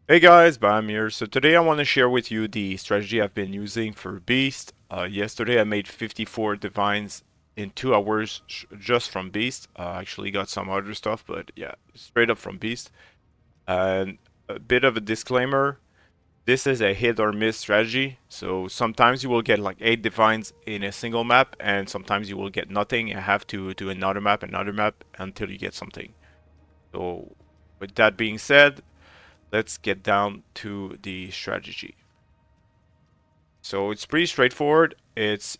Hey guys, Bam here. So today I want to share with you the strategy I've been using for Beast. Yesterday I made 54 divines in 2 hours just from Beast. Actually got some other stuff, but yeah, straight up from Beast. And a bit of a disclaimer, this is a hit or miss strategy. So sometimes you will get like 8 divines in a single map, and sometimes you will get nothing and have to do another map until you get something. So with that being said, let's get down to the strategy. So it's pretty straightforward. It's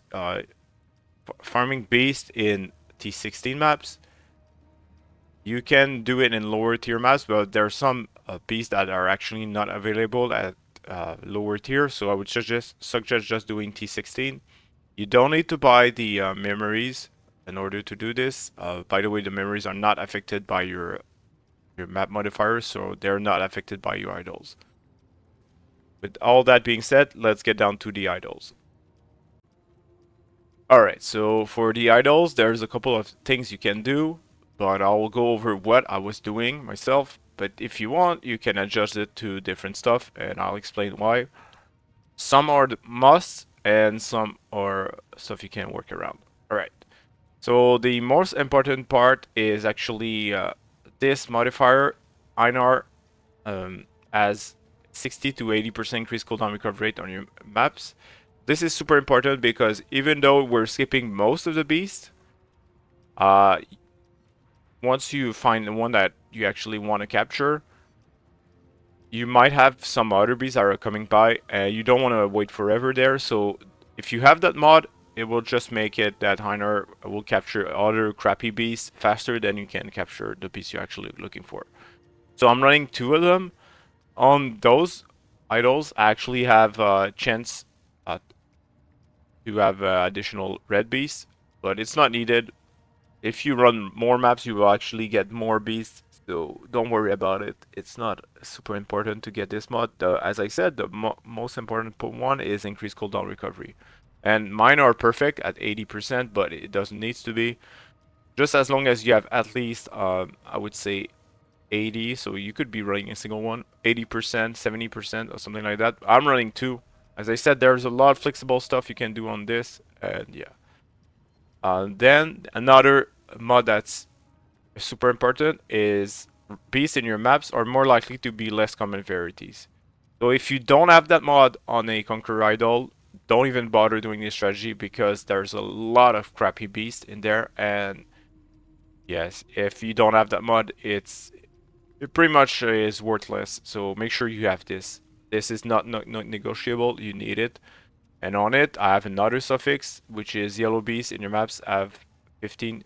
farming based in T16 maps. You can do it in lower tier maps, but there are some beasts that are actually not available at lower tier. So I would suggest just doing T16. You don't need to buy the memories in order to do this. By the way, the memories are not affected by your map modifiers, so they're not affected by your idols. With all that being said, let's get down to the idols. Alright, so for the idols, there's a couple of things you can do, but I'll go over what I was doing myself. But if you want, you can adjust it to different stuff, and I'll explain why. Some are the musts, and some are stuff you can work around. Alright, so the most important part is actually this modifier, Einar, has 60 to 80% increased cooldown recovery rate on your maps. This is super important because even though we're skipping most of the beasts, uh, once you find the one that you actually want to capture, you might have some other beasts that are coming by, and you don't want to wait forever there. So if you have that mod, it will just make it that Heiner will capture other crappy beasts faster than you can capture the beast you're actually looking for. So I'm running 2 of them. On those idols, I actually have a chance to have additional red beasts, but it's not needed. If you run more maps, you will actually get more beasts, so don't worry about it. It's not super important to get this mod. As I said, the most important one is increased cooldown recovery. And mine are perfect at 80%, but it doesn't need to be. Just as long as you have at least, I would say, 80, so you could be running a single one, 80%, 70%, or something like that. I'm running 2. As I said, there's a lot of flexible stuff you can do on this, and yeah. Then another mod that's super important is beasts in your maps are more likely to be less common rarities. So if you don't have that mod on a Conqueror Idol, don't even bother doing this strategy because there's a lot of crappy beasts in there, and yes, if you don't have that mod, it pretty much is worthless. So make sure you have this. This is not negotiable. You need it. And on it, I have another suffix, which is yellow beasts in your maps have 12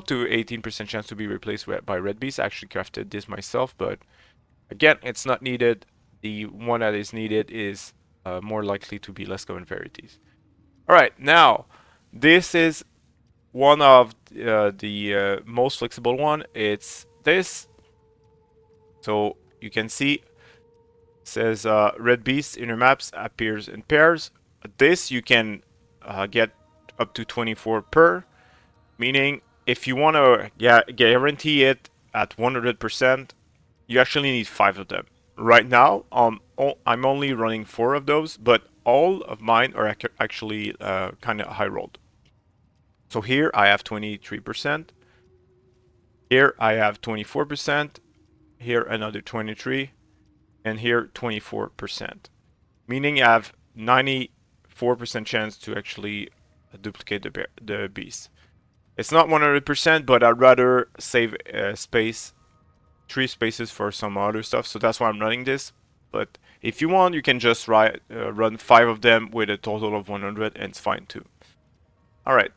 to 18% chance to be replaced by red beasts. I actually crafted this myself, but again, it's not needed. The one that is needed is more likely to be less common rarities. All right, now this is one of the most flexible one. It's this. So you can see it says red beast in your maps appears in pairs. This you can get up to 24 per, meaning if you want to guarantee it at 100%, you actually need 5 of them. Right now, I'm only running 4 of those, but all of mine are actually kind of high rolled. So here I have 23%. Here I have 24%. Here another 23, and here 24%. Meaning I have 94% chance to actually duplicate the beast. It's not 100%, but I'd rather save space, 3 spaces for some other stuff, so that's why I'm running this. But if you want, you can just run 5 of them with a total of 100, and it's fine too. Alright,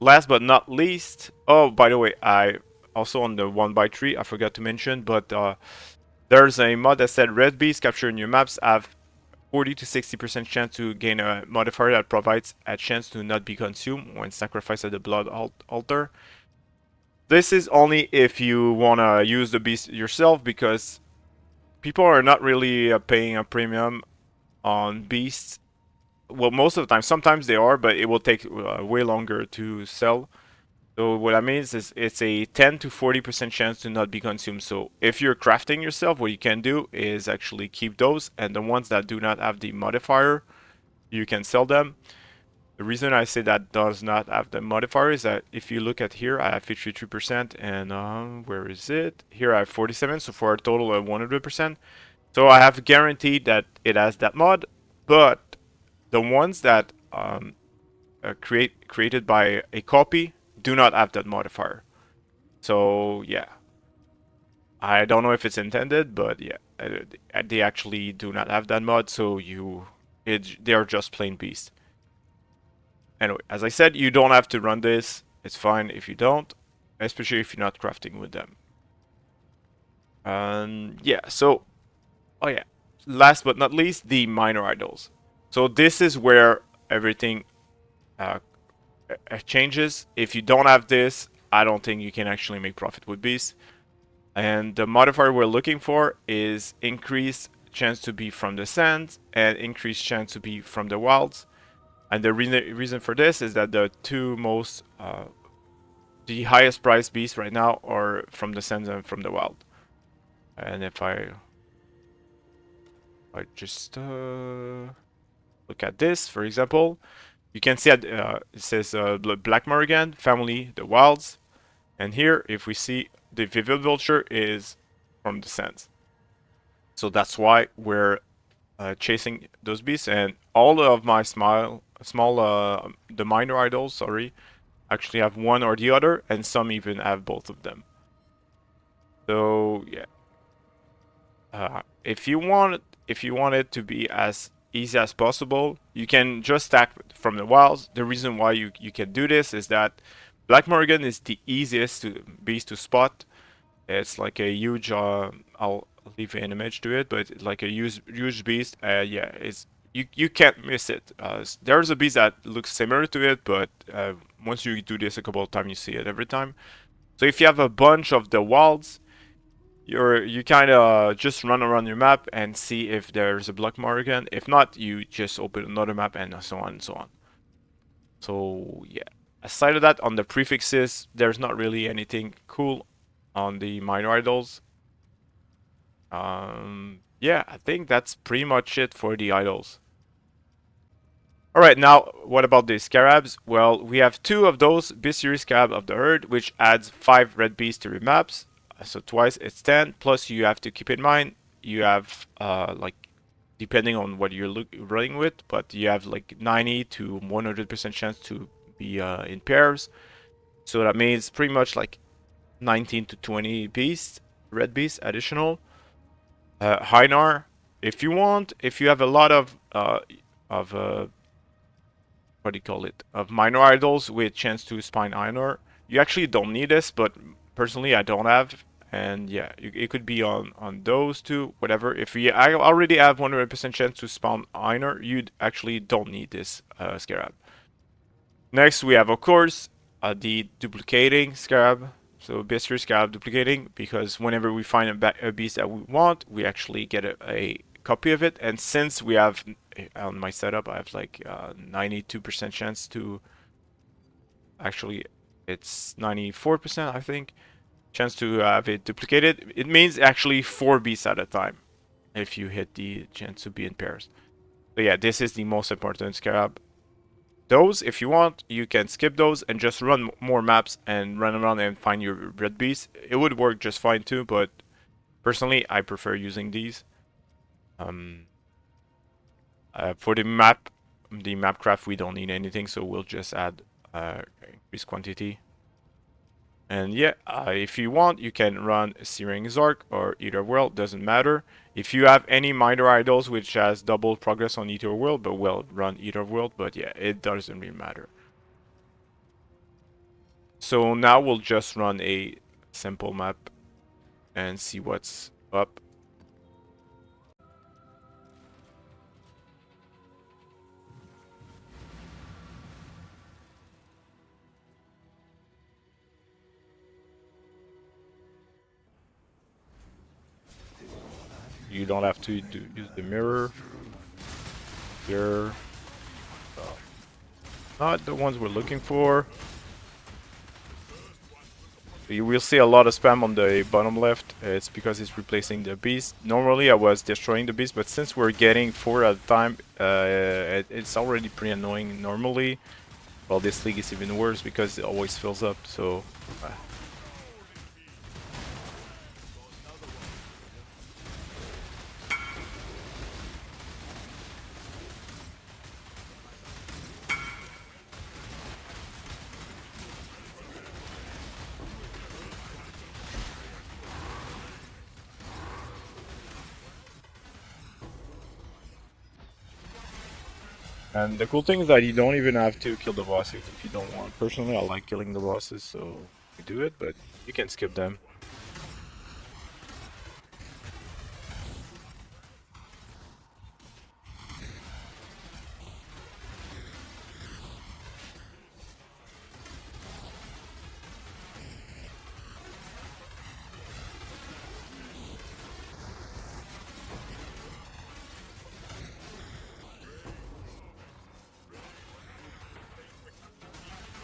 last but not least, oh, by the way, I also on the 1x3, I forgot to mention, but there's a mod that said red beasts captured in your maps have 40 to 60% chance to gain a modifier that provides a chance to not be consumed when sacrificed at the blood altar. This is only if you want to use the beast yourself, because people are not really paying a premium on beasts. Well, most of the time. Sometimes they are, but it will take way longer to sell. So what that means is it's a 10 to 40% chance to not be consumed. So if you're crafting yourself, what you can do is actually keep those, and the ones that do not have the modifier, you can sell them. The reason I say that does not have the modifier is that if you look at here, I have 53%, and where is it? Here I have 47, so for a total of 100%. So I have guaranteed that it has that mod, but the ones that created by a copy do not have that modifier. So yeah, I don't know if it's intended, but yeah, they actually do not have that mod. So they are just plain beast. Anyway, as I said, you don't have to run this. It's fine if you don't, especially if you're not crafting with them. Yeah, so, oh yeah, last but not least, the minor idols. So this is where everything uh, changes. If you don't have this, I don't think you can actually make profit with beasts. And the modifier we're looking for is increased chance to be from the sands and increased chance to be from the wilds. And the reason for this is that the two most, the highest price beasts right now are from the sands and from the wild. And if I just look at this, for example, you can see that it says Black Morrigan, family, the wilds. And here, if we see the Vivid Vulture is from the sands. So that's why we're chasing those beasts. And all of my the minor idols, sorry, actually have one or the other, and some even have both of them. So yeah, if you want it to be as easy as possible, you can just stack from the wilds. The reason why you can do this is that Black Morrigan is the easiest beast to spot. It's like a huge. I'll leave an image to it, but like a huge beast. Yeah, it's you can't miss it. There's a beast that looks similar to it, but once you do this a couple of times, you see it every time. So if you have a bunch of the wilds, you kind of just run around your map and see if there's a Black Morrigan. If not, you just open another map and so on and so on. So yeah. Aside of that, on the prefixes, there's not really anything cool on the minor idols. Yeah, I think that's pretty much it for the idols. Alright, now what about the scarabs? Well, we have two of those, Bestiary Scarab of the Herd, which adds 5 red beasts to your maps. So twice it's 10, plus you have to keep in mind, you have, like, depending on what you're running with, but you have like 90 to 100% chance to be in pairs. So that means pretty much like 19 to 20 beasts, red beasts additional. Hinar, if you have a lot of what do you call it, of minor idols with chance to spine Hinar, you actually don't need this, but personally I don't have. And yeah, it could be on those two, whatever. If I already have 100% chance to spawn Hinar, you actually don't need this scarab. Next, we have, of course, the duplicating scarab. So Bestiary Scarab duplicating, because whenever we find a beast that we want, we actually get a copy of it. And since we have, on my setup, I have like 92% chance to, actually, it's 94%, I think, chance to have it duplicated. It means actually 4 beasts at a time if you hit the chance to be in pairs. So yeah, this is the most important scarab. Those, if you want, you can skip those and just run more maps and run around and find your red beast. It would work just fine too, but personally, I prefer using these. For the map craft, we don't need anything, so we'll just add increased quantity. And yeah, if you want, you can run Searing Zark or Ether World, doesn't matter. If you have any minor idols which has double progress on Ether World, but well, run Ether World, but yeah, it doesn't really matter. So now we'll just run a simple map and see what's up. You don't have to use the mirror. They're not the ones we're looking for. You will see a lot of spam on the bottom left. It's because it's replacing the beast. Normally I was destroying the beast, but since we're getting 4 at a time, it's already pretty annoying normally. Well, this league is even worse because it always fills up, so... And the cool thing is that you don't even have to kill the bosses if you don't want. Personally, I like killing the bosses, so we do it, but you can skip them.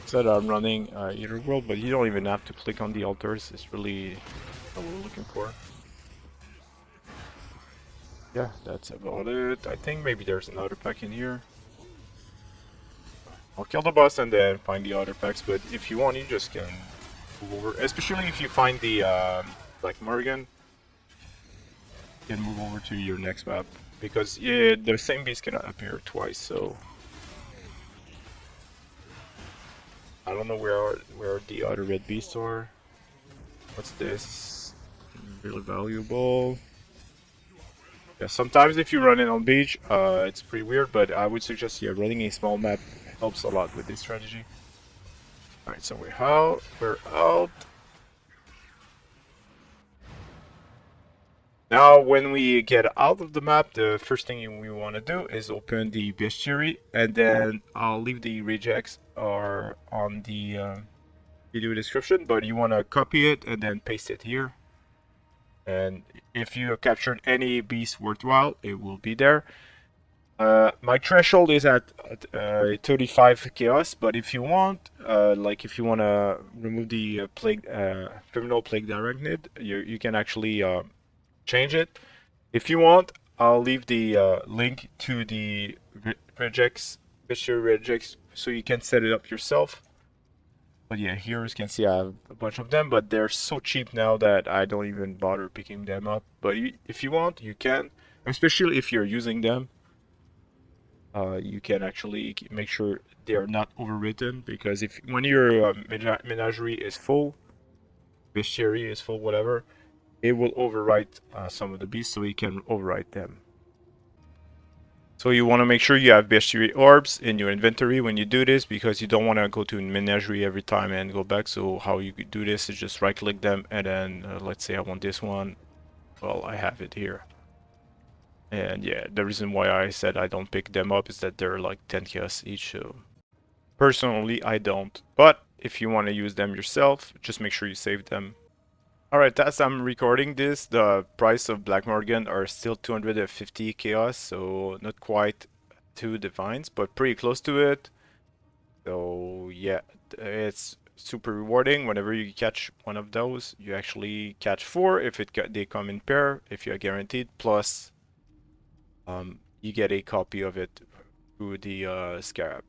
Said I'm running Eater World, but you don't even have to click on the altars. It's really what we're looking for. Yeah, that's about it. I think maybe there's another pack in here. I'll kill the boss and then find the other packs, but if you want, you just can move over. Especially if you find the like Morrigan, you can move over to your next map because yeah, the same beast cannot appear twice. So I don't know where the other red beasts are. What's this? Really valuable. Yeah, sometimes if you run it on beach, it's pretty weird, but I would suggest running a small map helps a lot with this strategy. Alright, so we're out. Now, when we get out of the map, the first thing we want to do is open the Bestiary, and then I'll leave the Regex or on the video description, but you want to copy it and then paste it here. And if you have captured any beast worthwhile, it will be there. My threshold is at 35 chaos, but if you want, like if you want to remove the criminal plague arachnid, you can actually change it. If you want, I'll leave the link to the regex, Bestiary regex, so you can set it up yourself. But yeah, here as you can see, I have a bunch of them, but they're so cheap now that I don't even bother picking them up. But if you want, you can, especially if you're using them. You can actually make sure they are not overwritten, because if when your menagerie is full, bestiary is full, whatever, it will overwrite some of the beasts, so you can overwrite them. So you want to make sure you have bestiary orbs in your inventory when you do this, because you don't want to go to menagerie every time and go back. So how you could do this is just right click them, and then let's say I want this one. Well, I have it here. And yeah, the reason why I said I don't pick them up is that they're like 10 chaos each. So personally, I don't. But if you want to use them yourself, just make sure you save them. Alright, as I'm recording this, the price of Black Morrigan are still 250 chaos, so not quite 2 divines, but pretty close to it. So yeah, it's super rewarding. Whenever you catch one of those, you actually catch 4 if they come in pair, if you are guaranteed, plus you get a copy of it through the scarab.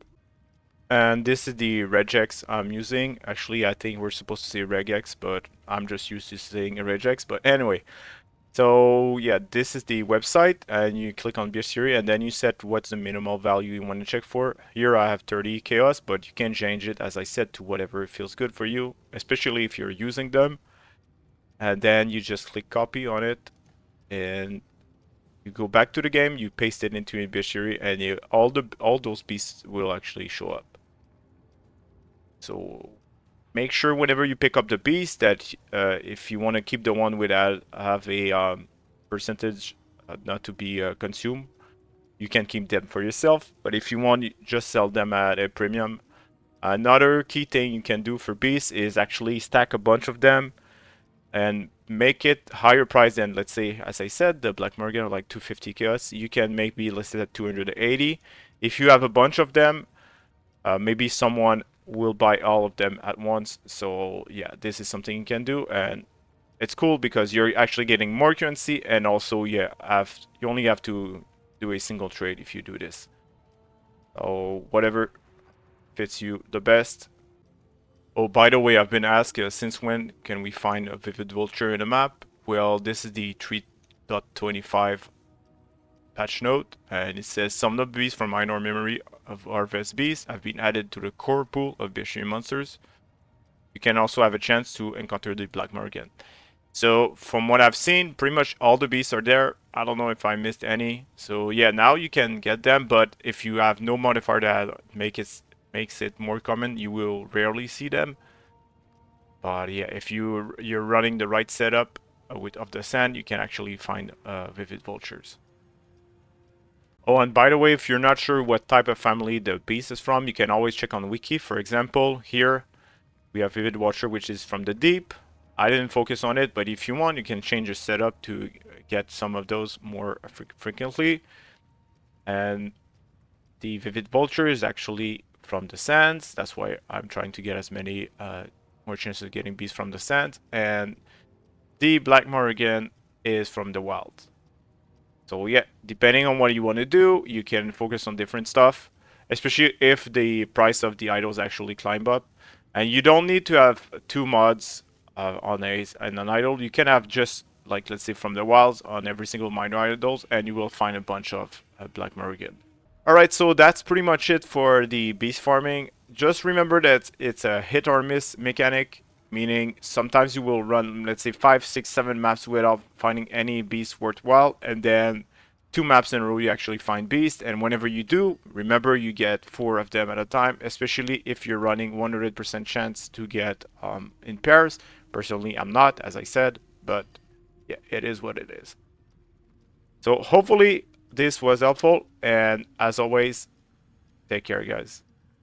And this is the regex I'm using. Actually, I think we're supposed to say regex, but I'm just used to saying regex. But anyway, so yeah, this is the website, and you click on Bestiary, and then you set what's the minimal value you want to check for. Here I have 30 chaos, but you can change it, as I said, to whatever feels good for you, especially if you're using them. And then you just click copy on it, and you go back to the game, you paste it into a Bestiary, and all those beasts will actually show up. So make sure whenever you pick up the beast that if you want to keep the one without have a percentage not to be consumed, you can keep them for yourself. But if you want, you just sell them at a premium. Another key thing you can do for beasts is actually stack a bunch of them and make it higher price than, let's say, as I said, the Black Morrigan are like 250 chaos. You can maybe list it at 280. If you have a bunch of them, maybe someone will buy all of them at once. So yeah, this is something you can do, and it's cool because you're actually getting more currency, and also yeah, you only have to do a single trade if you do this. So whatever fits you the best. Oh, by the way, I've been asked since when can we find a vivid vulture in a map? Well, this is the 3.25 patch note, and it says some of the beasts from minor memory of Harvest beasts have been added to the core pool of Bestiary monsters. You can also have a chance to encounter the Black Morrigan. So from what I've seen, pretty much all the beasts are there. I don't know if I missed any. So yeah, now you can get them, but if you have no modifier that makes it more common, you will rarely see them. But yeah, if you're running the right setup with of the sand, you can actually find vivid vultures. Oh, and by the way, if you're not sure what type of family the beast is from, you can always check on Wiki. For example, here we have Vivid Watcher, which is from the deep. I didn't focus on it, but if you want, you can change your setup to get some of those more frequently. And the Vivid Vulture is actually from the sands. That's why I'm trying to get as many more chances of getting beasts from the sands. And the Black Morrigan is from the wild. So yeah, depending on what you want to do, you can focus on different stuff, especially if the price of the idols actually climb up. And you don't need to have two mods on an idol. You can have just like, let's say, from the wilds on every single minor idols, and you will find a bunch of Black Morrigan. Alright, so that's pretty much it for the beast farming. Just remember that it's a hit or miss mechanic, meaning sometimes you will run, let's say, 5, 6, 7 maps without finding any beast worthwhile, and then 2 maps in a row you actually find beast, and whenever you do, remember you get 4 of them at a time, especially if you're running 100% chance to get in pairs. Personally, I'm not, as I said, but yeah, it is what it is. So hopefully this was helpful, and as always, take care, guys.